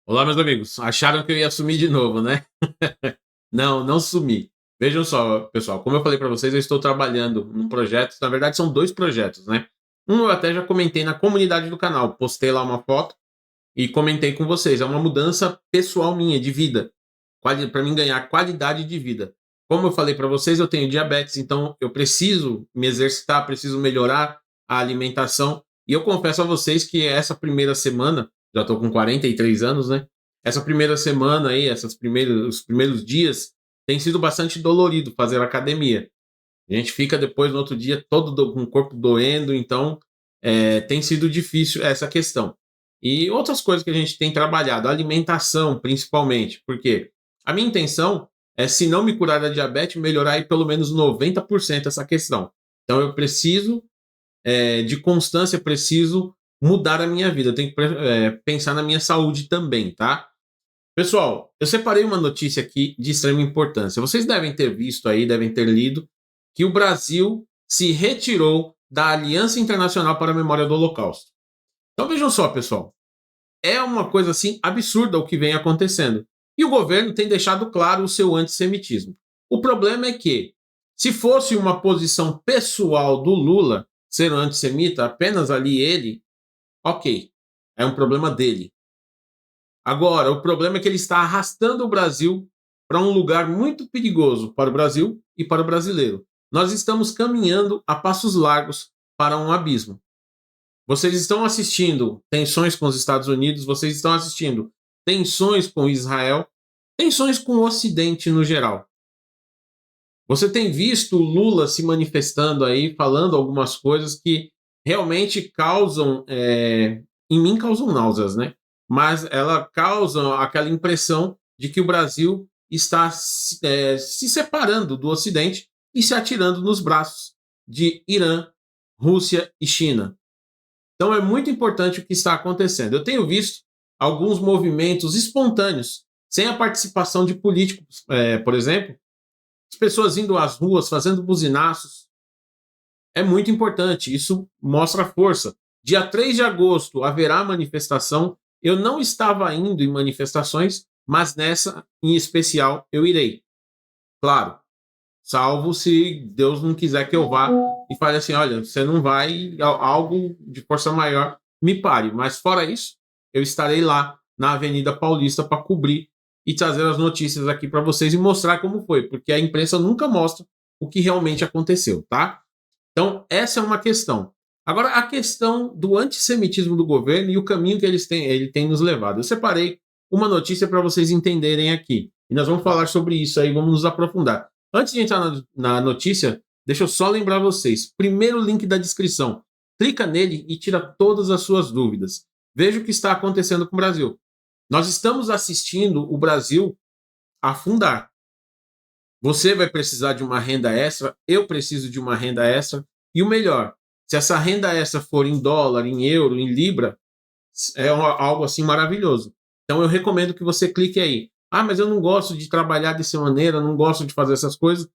Olá, meus amigos. Acharam que eu ia sumir de novo, né? Não, não sumi. Vejam só, pessoal, como eu falei para vocês, eu estou trabalhando num projeto, na verdade são 2 projetos, né. Um eu até já comentei na comunidade do canal, postei lá uma foto e comentei com vocês, é uma mudança pessoal minha, de vida, para mim ganhar qualidade de vida. Como eu falei para vocês, eu tenho diabetes, então eu preciso me exercitar, preciso melhorar a alimentação, e eu confesso a vocês que essa primeira semana, já estou com 43 anos, né, essa primeira semana aí, os primeiros dias, tem sido bastante dolorido fazer academia. A gente fica depois no outro dia com o corpo doendo, então tem sido difícil essa questão. E outras coisas que a gente tem trabalhado, a alimentação principalmente, porque a minha intenção é, se não me curar da diabetes, melhorar aí pelo menos 90% essa questão. Então eu preciso de constância, preciso mudar a minha vida, eu tenho que pensar na minha saúde também, tá? Pessoal, eu separei uma notícia aqui de extrema importância. Vocês devem ter visto aí, devem ter lido, que o Brasil se retirou da Aliança Internacional para a Memória do Holocausto. Então vejam só, pessoal, é uma coisa assim absurda o que vem acontecendo. E o governo tem deixado claro o seu antissemitismo. O problema é que, se fosse uma posição pessoal do Lula ser um antissemita, apenas ali ele, ok, é um problema dele. Agora, o problema é que ele está arrastando o Brasil para um lugar muito perigoso para o Brasil e para o brasileiro. Nós estamos caminhando a passos largos para um abismo. Vocês estão assistindo tensões com os Estados Unidos, vocês estão assistindo tensões com Israel, tensões com o Ocidente no geral. Você tem visto o Lula se manifestando aí, falando algumas coisas que realmente causam, em mim causam náuseas, né? Mas ela causa aquela impressão de que o Brasil está se separando do Ocidente e se atirando nos braços de Irã, Rússia e China. Então é muito importante o que está acontecendo. Eu tenho visto alguns movimentos espontâneos, sem a participação de políticos, por exemplo, as pessoas indo às ruas, fazendo buzinaços. É muito importante, isso mostra força. Dia 3 de agosto haverá manifestação. Eu não estava indo em manifestações, mas nessa em especial eu irei. Claro, salvo se Deus não quiser que eu vá e fale assim: olha, você não vai, algo de força maior me pare. Mas fora isso, eu estarei lá na Avenida Paulista para cobrir e trazer as notícias aqui para vocês e mostrar como foi, porque a imprensa nunca mostra o que realmente aconteceu, tá? Então, essa é uma questão. Agora, a questão do antissemitismo do governo e o caminho que ele tem nos levado. Eu separei uma notícia para vocês entenderem aqui. E nós vamos falar sobre isso aí, vamos nos aprofundar. Antes de entrar na notícia, deixa eu só lembrar vocês. Primeiro link da descrição. Clica nele e tira todas as suas dúvidas. Veja o que está acontecendo com o Brasil. Nós estamos assistindo o Brasil afundar. Você vai precisar de uma renda extra, eu preciso de uma renda extra. E o melhor, se essa renda extra for em dólar, em euro, em libra, é algo assim maravilhoso. Então eu recomendo que você clique aí. Ah, mas eu não gosto de trabalhar dessa maneira, não gosto de fazer essas coisas.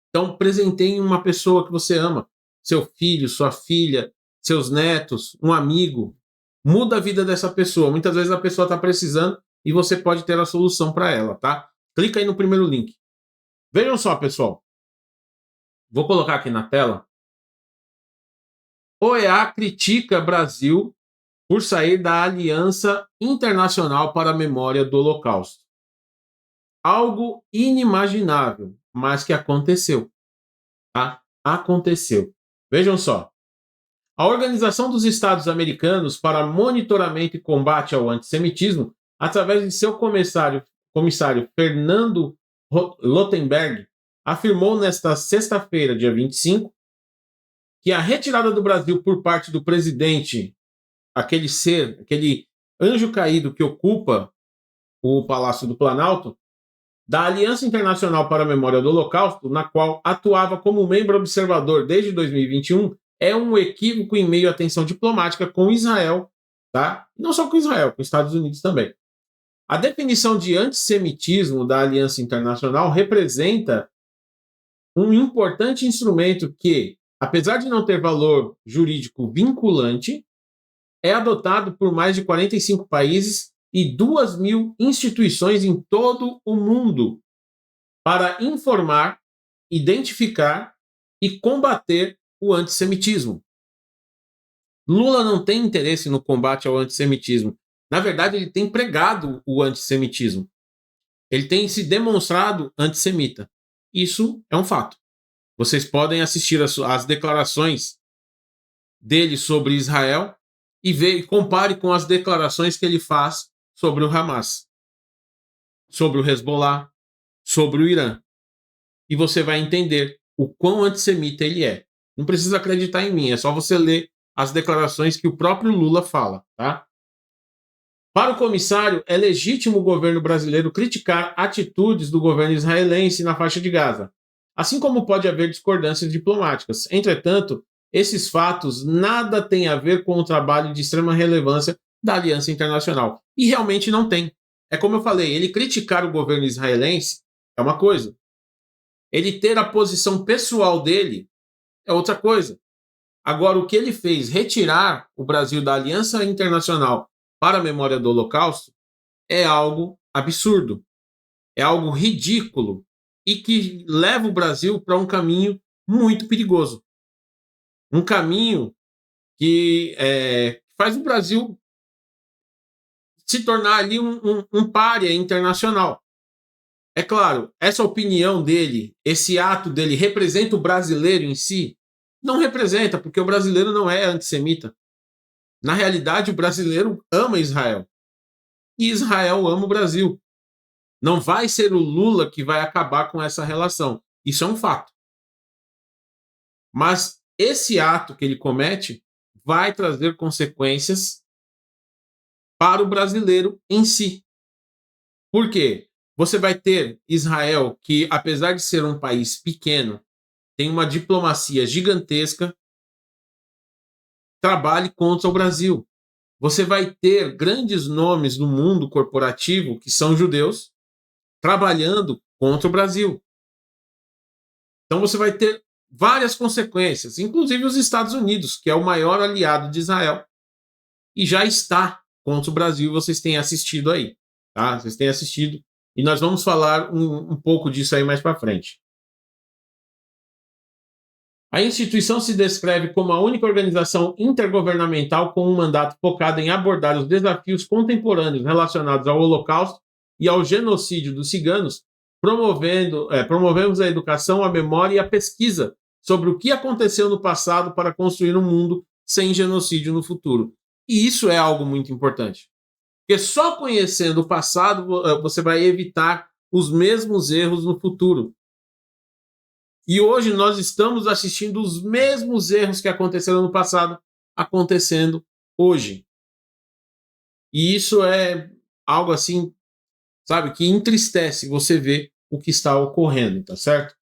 Então presenteie uma pessoa que você ama, seu filho, sua filha, seus netos, um amigo. Muda a vida dessa pessoa. Muitas vezes a pessoa está precisando e você pode ter a solução para ela, tá? Clica aí no primeiro link. Vejam só, pessoal. Vou colocar aqui na tela. OEA critica Brasil por sair da Aliança Internacional para a Memória do Holocausto. Algo inimaginável, mas que aconteceu. Tá? Aconteceu. Vejam só. A Organização dos Estados Americanos para Monitoramento e Combate ao Antissemitismo, através de seu comissário Fernando Lottenberg, afirmou nesta sexta-feira, dia 25, que a retirada do Brasil por parte do presidente, aquele ser, aquele anjo caído que ocupa o Palácio do Planalto, da Aliança Internacional para a Memória do Holocausto, na qual atuava como membro observador desde 2021, é um equívoco em meio à tensão diplomática com Israel, tá? Não só com Israel, com os Estados Unidos também. A definição de antissemitismo da Aliança Internacional representa um importante instrumento que, apesar de não ter valor jurídico vinculante, é adotado por mais de 45 países e 2.000 instituições em todo o mundo para informar, identificar e combater o antissemitismo. Lula não tem interesse no combate ao antissemitismo. Na verdade, ele tem pregado o antissemitismo. Ele tem se demonstrado antissemita. Isso é um fato. Vocês podem assistir as declarações dele sobre Israel e compare com as declarações que ele faz sobre o Hamas, sobre o Hezbollah, sobre o Irã. E você vai entender o quão antissemita ele é. Não precisa acreditar em mim, é só você ler as declarações que o próprio Lula fala, tá? Para o comissário, é legítimo o governo brasileiro criticar atitudes do governo israelense na faixa de Gaza, assim como pode haver discordâncias diplomáticas. Entretanto, esses fatos nada têm a ver com o trabalho de extrema relevância da Aliança Internacional. E realmente não tem. É como eu falei, ele criticar o governo israelense é uma coisa. Ele ter a posição pessoal dele é outra coisa. Agora, o que ele fez, retirar o Brasil da Aliança Internacional para a memória do Holocausto, é algo absurdo, é algo ridículo e que leva o Brasil para um caminho muito perigoso. Um caminho que faz o Brasil se tornar ali um pária internacional. É claro, essa opinião dele, esse ato dele, representa o brasileiro em si? Não representa, porque o brasileiro não é antissemita. Na realidade, o brasileiro ama Israel. E Israel ama o Brasil. Não vai ser o Lula que vai acabar com essa relação. Isso é um fato. Mas esse ato que ele comete vai trazer consequências para o brasileiro em si. Por quê? Você vai ter Israel, que apesar de ser um país pequeno, tem uma diplomacia gigantesca, trabalhe contra o Brasil. Você vai ter grandes nomes no mundo corporativo, que são judeus, trabalhando contra o Brasil. Então você vai ter várias consequências, inclusive os Estados Unidos, que é o maior aliado de Israel, e já está contra o Brasil, vocês têm assistido aí, tá? Vocês têm assistido, e nós vamos falar um pouco disso aí mais para frente. A instituição se descreve como a única organização intergovernamental com um mandato focado em abordar os desafios contemporâneos relacionados ao Holocausto e ao genocídio dos ciganos, promovemos a educação, a memória e a pesquisa sobre o que aconteceu no passado para construir um mundo sem genocídio no futuro. E isso é algo muito importante. Porque só conhecendo o passado você vai evitar os mesmos erros no futuro. E hoje nós estamos assistindo os mesmos erros que aconteceram no passado acontecendo hoje. E isso é algo assim, sabe, que entristece você ver o que está ocorrendo, tá certo?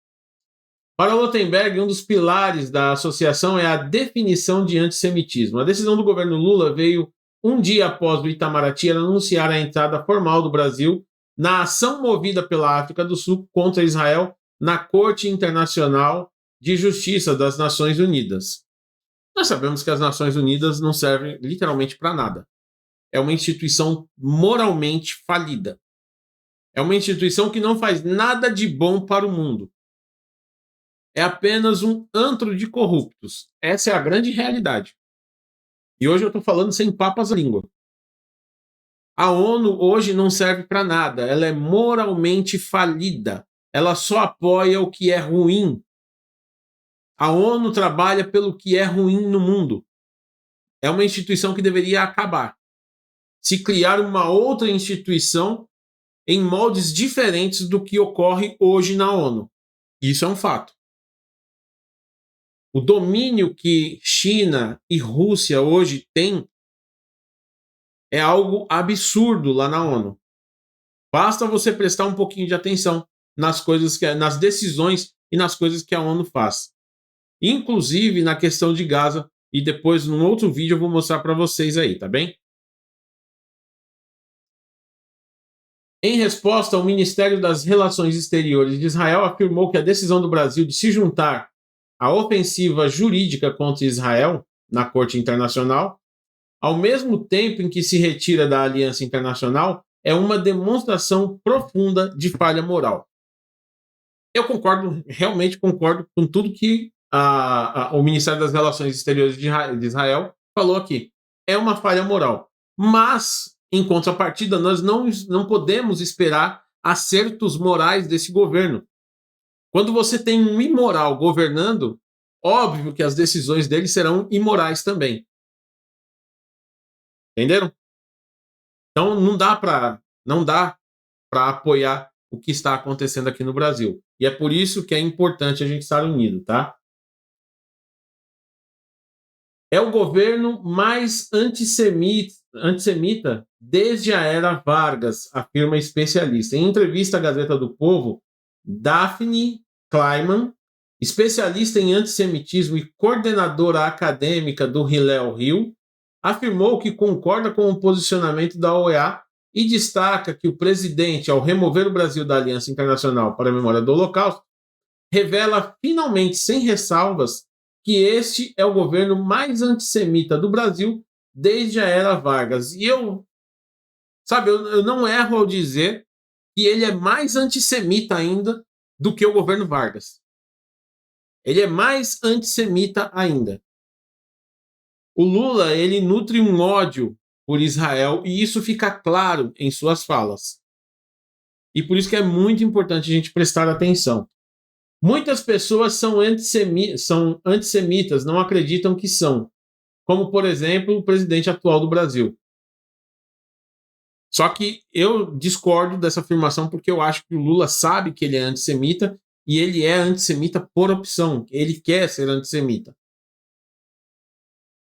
Para Lotenberg, um dos pilares da associação é a definição de antissemitismo. A decisão do governo Lula veio um dia após o Itamaraty anunciar a entrada formal do Brasil na ação movida pela África do Sul contra Israel na Corte Internacional de Justiça das Nações Unidas. Nós sabemos que as Nações Unidas não servem literalmente para nada. É uma instituição moralmente falida. É uma instituição que não faz nada de bom para o mundo. É apenas um antro de corruptos. Essa é a grande realidade. E hoje eu estou falando sem papas à língua. A ONU hoje não serve para nada. Ela é moralmente falida. Ela só apoia o que é ruim. A ONU trabalha pelo que é ruim no mundo. É uma instituição que deveria acabar. Se criar uma outra instituição em moldes diferentes do que ocorre hoje na ONU. Isso é um fato. O domínio que China e Rússia hoje têm é algo absurdo lá na ONU. Basta você prestar um pouquinho de atenção nas decisões e nas coisas que a ONU faz. Inclusive na questão de Gaza, e depois num outro vídeo eu vou mostrar para vocês aí, tá bem? Em resposta, o Ministério das Relações Exteriores de Israel afirmou que a decisão do Brasil de se juntar à ofensiva jurídica contra Israel na Corte Internacional ao mesmo tempo em que se retira da aliança internacional, é uma demonstração profunda de falha moral. Eu concordo, realmente concordo com tudo que o Ministério das Relações Exteriores de Israel falou aqui. É uma falha moral. Mas, em contrapartida, nós não podemos esperar acertos morais desse governo. Quando você tem um imoral governando, óbvio que as decisões dele serão imorais também. Entenderam? Então não dá para apoiar o que está acontecendo aqui no Brasil. E é por isso que é importante a gente estar unido, tá? É o governo mais antissemita desde a era Vargas, afirma especialista. Em entrevista à Gazeta do Povo, Daphne Kleiman, especialista em antissemitismo e coordenadora acadêmica do Hillel Rio, afirmou que concorda com o posicionamento da OEA e destaca que o presidente, ao remover o Brasil da Aliança Internacional para a Memória do Holocausto, revela finalmente, sem ressalvas, que este é o governo mais antissemita do Brasil desde a era Vargas. E eu não erro ao dizer que ele é mais antissemita ainda do que o governo Vargas. Ele é mais antissemita ainda. O Lula, ele nutre um ódio por Israel e isso fica claro em suas falas. E por isso que é muito importante a gente prestar atenção. Muitas pessoas são antissemitas, não acreditam que são. Como, por exemplo, o presidente atual do Brasil. Só que eu discordo dessa afirmação porque eu acho que o Lula sabe que ele é antissemita e ele é antissemita por opção. Ele quer ser antissemita.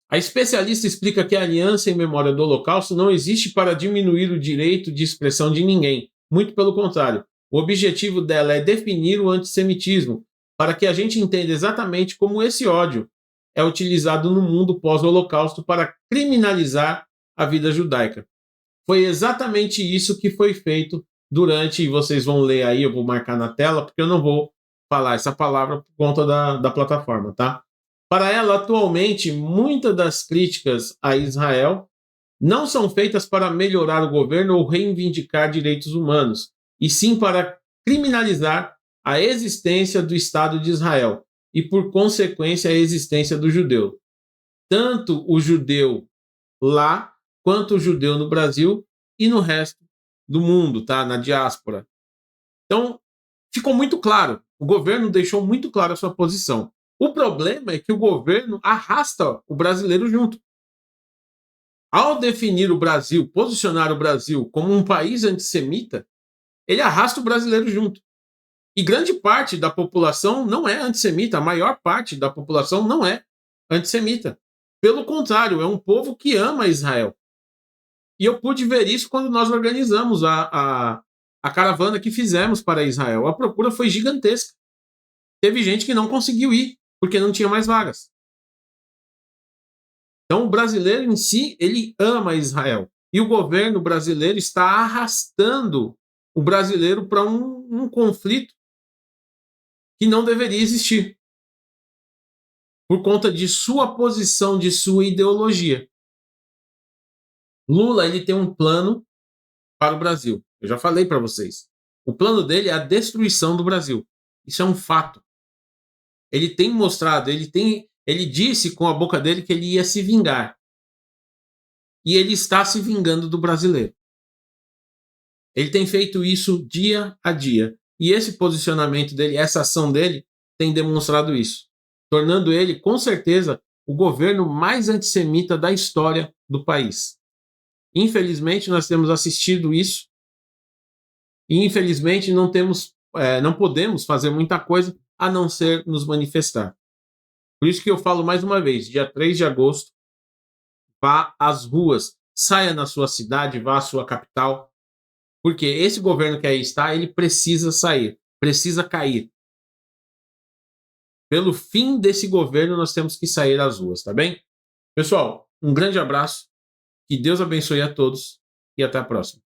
A especialista explica que a Aliança em Memória do Holocausto não existe para diminuir o direito de expressão de ninguém. Muito pelo contrário. O objetivo dela é definir o antissemitismo, para que a gente entenda exatamente como esse ódio é utilizado no mundo pós-Holocausto para criminalizar a vida judaica. Foi exatamente isso que foi feito durante, vocês vão ler aí, eu vou marcar na tela, porque eu não vou falar essa palavra por conta da plataforma, tá? Para ela, atualmente, muitas das críticas a Israel não são feitas para melhorar o governo ou reivindicar direitos humanos, e sim para criminalizar a existência do Estado de Israel e, por consequência, a existência do judeu. Tanto o judeu lá, quanto o judeu no Brasil e no resto do mundo, tá? Na diáspora. Então, ficou muito claro. O governo deixou muito claro a sua posição. O problema é que o governo arrasta o brasileiro junto. Ao definir o Brasil, posicionar o Brasil como um país antissemita, ele arrasta o brasileiro junto. E grande parte da população não é antissemita, a maior parte da população não é antissemita. Pelo contrário, é um povo que ama Israel. E eu pude ver isso quando nós organizamos a caravana que fizemos para Israel. A procura foi gigantesca. Teve gente que não conseguiu ir, porque não tinha mais vagas. Então, o brasileiro em si, ele ama Israel. E o governo brasileiro está arrastando o brasileiro para um conflito que não deveria existir. Por conta de sua posição, de sua ideologia. Lula, ele tem um plano para o Brasil. Eu já falei para vocês. O plano dele é a destruição do Brasil. Isso é um fato. Ele tem mostrado, ele disse com a boca dele que ele ia se vingar. E ele está se vingando do brasileiro. Ele tem feito isso dia a dia. E esse posicionamento dele, essa ação dele, tem demonstrado isso. Tornando ele, com certeza, o governo mais antissemita da história do país. Infelizmente, nós temos assistido isso. E, infelizmente, não podemos fazer muita coisa a não ser nos manifestar. Por isso que eu falo mais uma vez, dia 3 de agosto, vá às ruas, saia na sua cidade, vá à sua capital, porque esse governo que aí está, ele precisa sair, precisa cair. Pelo fim desse governo, nós temos que sair às ruas, tá bem? Pessoal, um grande abraço, que Deus abençoe a todos e até a próxima.